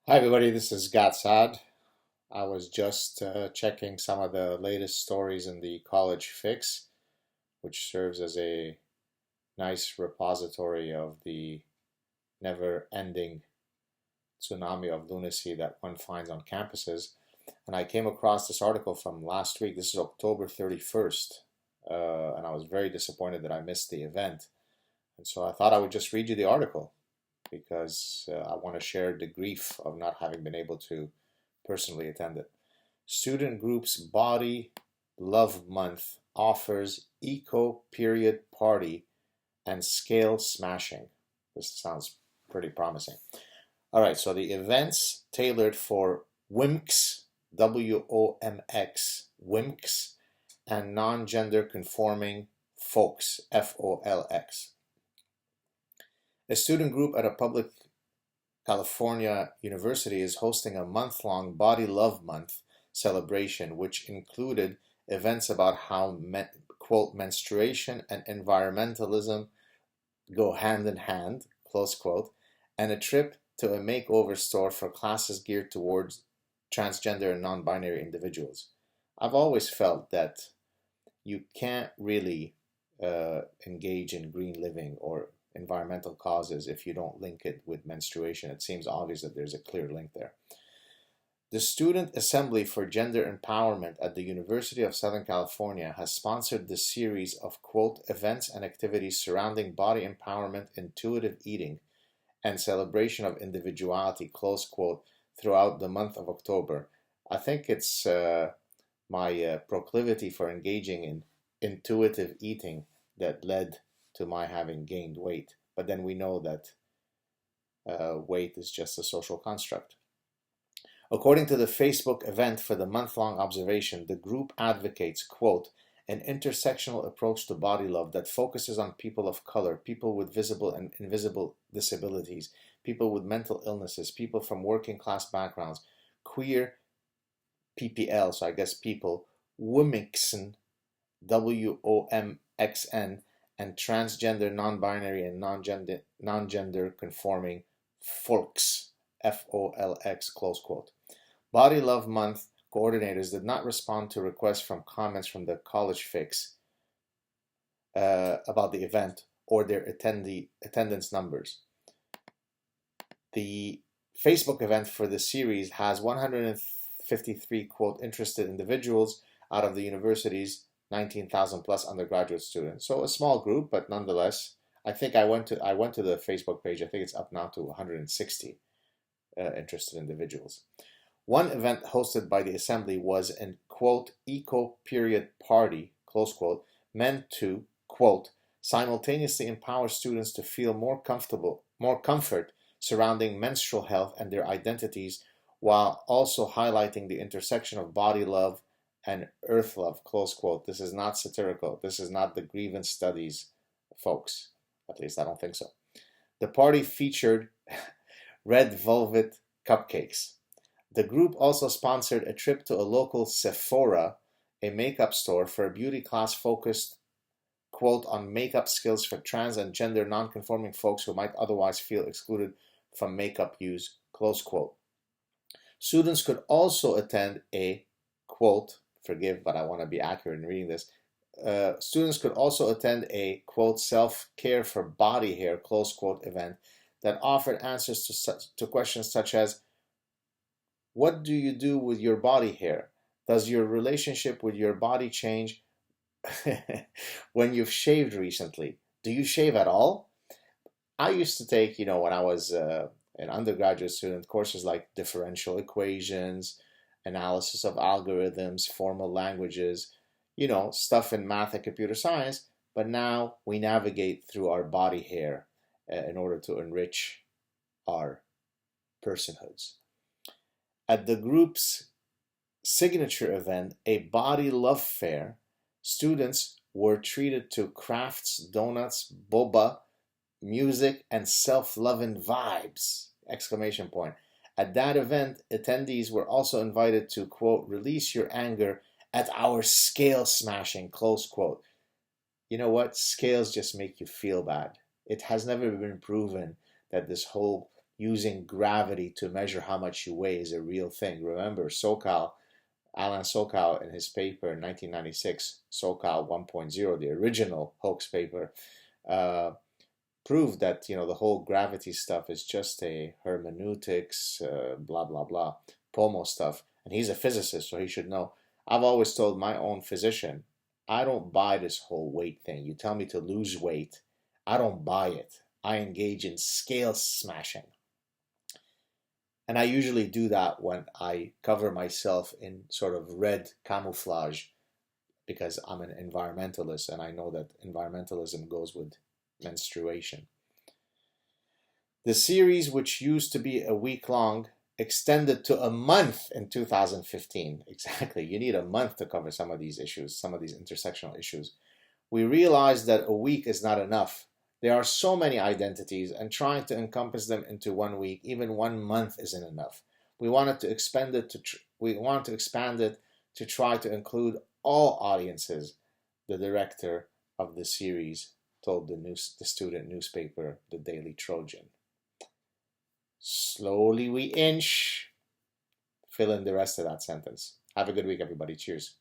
Hi everybody, this is SAAD. I was just checking some of the latest stories in the College Fix, which serves as a nice repository of the never-ending tsunami of lunacy that one finds on campuses. And I came across this article from last week. This is October 31st, and I was very disappointed that I missed the event. And so I thought I would just read you the article because I want to share the grief of not having been able to personally attend it. Student Group's Body Love Month offers eco period party and scale smashing. This sounds pretty promising. All right, so the events tailored for WIMX, WOMX, WIMX, and non-gender conforming folks, FOLX. A student group at a public California University is hosting a month-long Body Love Month celebration, which included events about how, quote, menstruation and environmentalism go hand in hand, close quote, and a trip to a makeover store for classes geared towards transgender and non-binary individuals. I've always felt that you can't really engage in green living or environmental causes if you don't link it with menstruation. It seems obvious that there's a clear link there. The Student Assembly for Gender Empowerment at the University of Southern California has sponsored this series of, quote, events and activities surrounding body empowerment, intuitive eating, and celebration of individuality, close quote, throughout the month of October. I think it's my proclivity for engaging in intuitive eating that led to my having gained weight. But then we know that weight is just a social construct. According to the Facebook event for the month-long observation, the group advocates, quote, an intersectional approach to body love that focuses on people of color, people with visible and invisible disabilities, people with mental illnesses, people from working class backgrounds, queer PPL, so I guess people, WOMXN, WOMXN, and transgender, non-binary, and non-gender conforming folks, FOLX, close quote. Body Love Month coordinators did not respond to requests from comments from the College Fix about the event or their attendance numbers. The Facebook event for the series has 153, quote, interested individuals out of the university's 19,000 plus undergraduate students. So a small group, but nonetheless, I think I went to the Facebook page. I think it's up now to 160 interested individuals. One event hosted by the assembly was an, quote, eco period party, close quote, meant to, quote, simultaneously empower students to feel more comfort surrounding menstrual health and their identities, while also highlighting the intersection of body love and earth love, close quote. This is not satirical. This is not the grievance studies, folks. At least I don't think so. The party featured red velvet cupcakes. The group also sponsored a trip to a local Sephora, a makeup store, for a beauty class focused, quote, on makeup skills for trans and gender non-conforming folks who might otherwise feel excluded from makeup use, close quote. Students could also attend a, quote, forgive, but I want to be accurate in reading this. Students could also attend a, quote, self-care for body hair, close quote, event that offered answers to questions such as, what do you do with your body hair? Does your relationship with your body change when you've shaved recently? Do you shave at all? I used to take, when I was an undergraduate student, courses like differential equations, analysis of algorithms, formal languages, stuff in math and computer science. But now we navigate through our body hair in order to enrich our personhoods. At the group's signature event, a body love fair, students were treated to crafts, donuts, boba, music, and self-loving vibes! Exclamation point. At that event, attendees were also invited to, quote, release your anger at our scale smashing, close quote. You know what? Scales just make you feel bad. It has never been proven that this whole using gravity to measure how much you weigh is a real thing. Remember, Alan Sokal in his paper in 1996, Sokal 1.0, the original hoax paper, proved that the whole gravity stuff is just a hermeneutics, blah blah blah, POMO stuff. And he's a physicist, so he should know. I've always told my own physician, I don't buy this whole weight thing. You tell me to lose weight, I don't buy it. I engage in scale smashing. And I usually do that when I cover myself in sort of red camouflage because I'm an environmentalist and I know that environmentalism goes with menstruation. The series, which used to be a week long, extended to a month in 2015. Exactly. You need a month to cover some of these issues, some of these intersectional issues. We realized that a week is not enough. There are so many identities, and trying to encompass them into 1 week, even 1 month, isn't enough. We wanted to expand it to try to include all audiences. The director of the series told the student newspaper, the Daily Trojan. Slowly we inch. Fill in the rest of that sentence. Have a good week, everybody. Cheers.